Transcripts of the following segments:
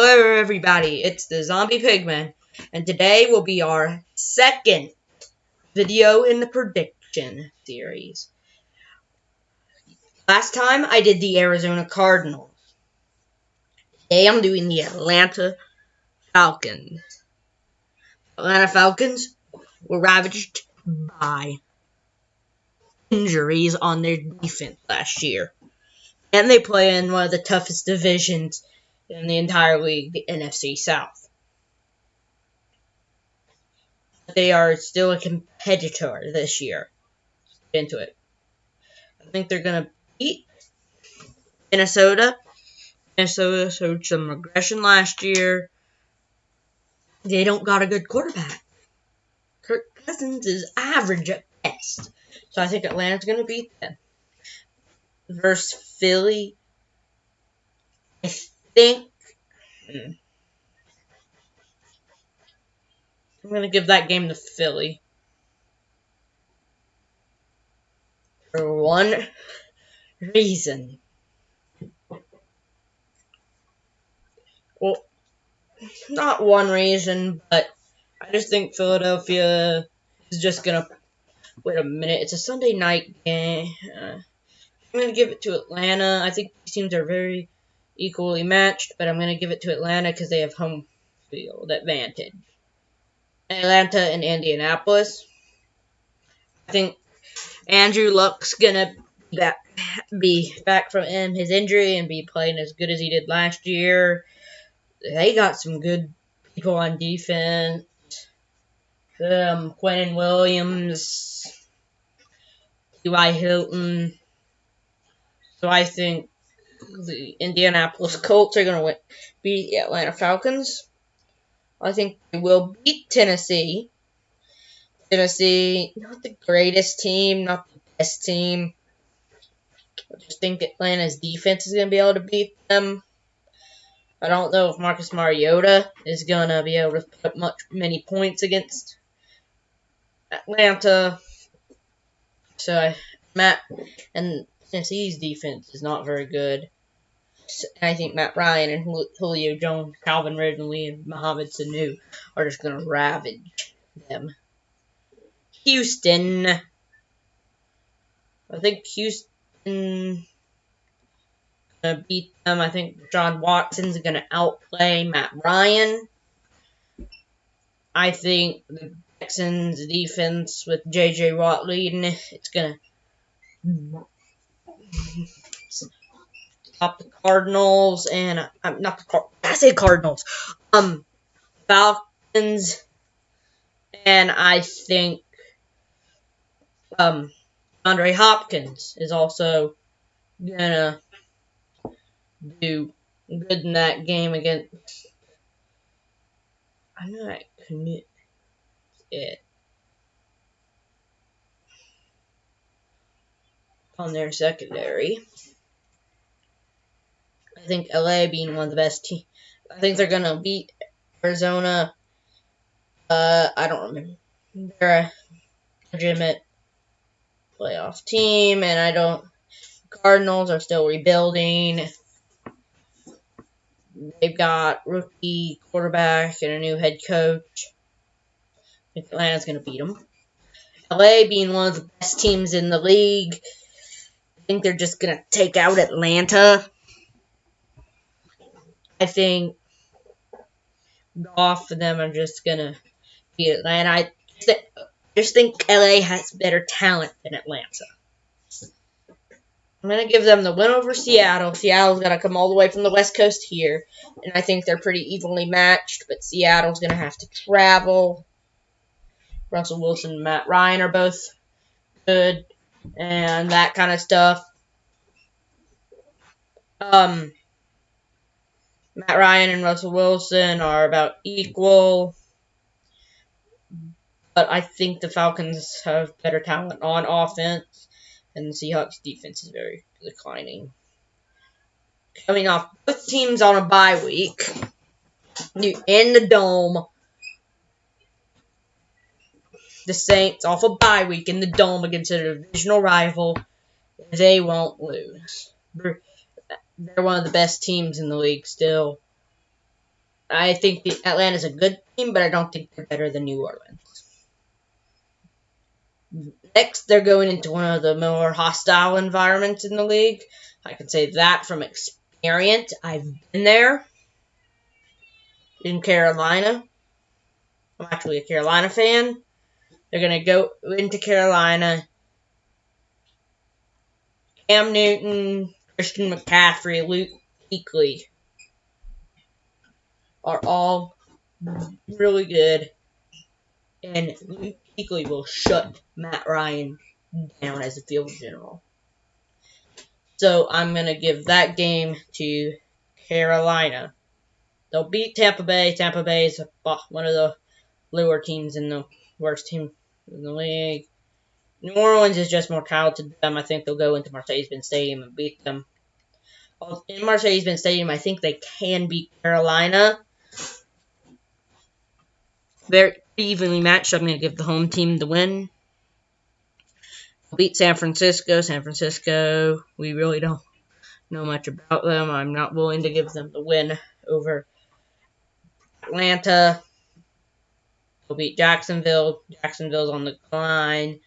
Hello everybody, it's the Zombie Pigman, and today will be our second video in the prediction series. Last time I did the Arizona Cardinals. Today I'm doing the Atlanta Falcons. Atlanta Falcons were ravaged by injuries on their defense last year. And they play in one of the toughest divisions in the entire league, the NFC South. They are still a competitor this year. Get into it. I think they're going to beat Minnesota. Minnesota showed some regression last year. They don't got a good quarterback. Kirk Cousins is average at best. So I think Atlanta's going to beat them. Versus Philly, I think I'm going to give that game to Philly. For one reason. Well, not one reason, but I just think Philadelphia is just going to... Wait a minute, it's a Sunday night game. I'm going to give it to Atlanta. I think these teams are very equally matched, but I'm going to give it to Atlanta because they have home field advantage. Atlanta and Indianapolis. I think Andrew Luck's going to be back from his injury and be playing as good as he did last year. They got some good people on defense. Quentin Williams, T.Y. Hilton. So I think the Indianapolis Colts are going to beat the Atlanta Falcons. I think they will beat Tennessee. Tennessee, not the greatest team, not the best team. I just think Atlanta's defense is going to be able to beat them. I don't know if Marcus Mariota is going to be able to put many points against Atlanta. So and Tennessee's defense is not very good. I think Matt Ryan and Julio Jones, Calvin Ridley, and Mohamed Sanu are just going to ravage them. Houston. I think Houston going to beat them. I think John Watson's going to outplay Matt Ryan. I think the Texans' defense with J.J. Watt leading, it's going to stop the Cardinals and I say Cardinals. Falcons, and I think Andre Hopkins is also gonna do good in that game against. I'm not commit it on their secondary. I think LA being one of the best teams. I think they're going to beat Arizona. I don't remember. They're a legitimate playoff team, and Cardinals are still rebuilding. They've got rookie quarterback and a new head coach. I think Atlanta's going to beat them. LA being one of the best teams in the league. I think they're just going to take out Atlanta. I think off of them are just going to beat Atlanta. I just think LA has better talent than Atlanta. I'm going to give them the win over Seattle. Seattle's got to come all the way from the West Coast here. And I think they're pretty evenly matched. But Seattle's going to have to travel. Russell Wilson and Matt Ryan are both good. And that kind of stuff. Matt Ryan and Russell Wilson are about equal. But I think the Falcons have better talent on offense. And the Seahawks defense is very declining. Coming off both teams on a bye week. In the Dome. The Saints off a bye week in the Dome against a divisional rival. They won't lose. They're one of the best teams in the league still. I think the Atlanta's a good team, but I don't think they're better than New Orleans. Next, they're going into one of the more hostile environments in the league. I can say that from experience. I've been there in Carolina. I'm actually a Carolina fan. They're going to go into Carolina. Cam Newton, Christian McCaffrey, Luke Kuechly are all really good. And Luke Kuechly will shut Matt Ryan down as a field general. So I'm going to give that game to Carolina. They'll beat Tampa Bay. Tampa Bay is one of the lower teams in the worst team in the league. New Orleans is just more talented than them. I think they'll go into Mercedes-Benz Stadium and beat them. In Mercedes-Benz Stadium, I think they can beat Carolina. Very evenly matched. I'm going to give the home team the win. They'll beat San Francisco. San Francisco, we really don't know much about them. I'm not willing to give them the win over Atlanta. They'll beat Jacksonville. Jacksonville's on the decline.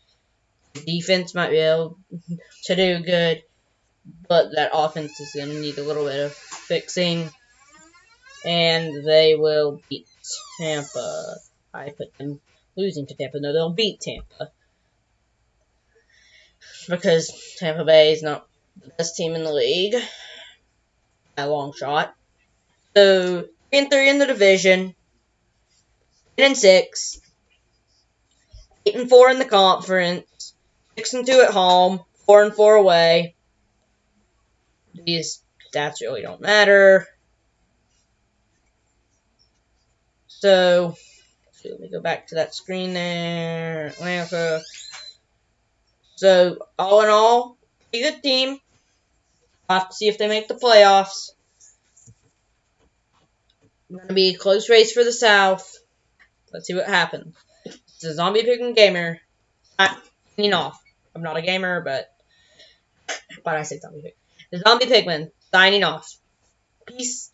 The defense might be able to do good, but that offense is going to need a little bit of fixing. And they will beat Tampa. I put them losing to Tampa. No, they'll beat Tampa. Because Tampa Bay is not the best team in the league. A long shot. So, 3-3 in the division. 10-6. 8-4 in the conference. 6-2 at home. 4-4 away. These stats really don't matter. So, let me go back to that screen there. Atlanta. So, all in all, pretty good team. We'll have to see if they make the playoffs. It's going to be a close race for the South. Let's see what happens. It's a Zombie Pigman Gamer. Signing off. I'm not a gamer, but I say Zombie Pigman. The Zombie Pigman signing off. Peace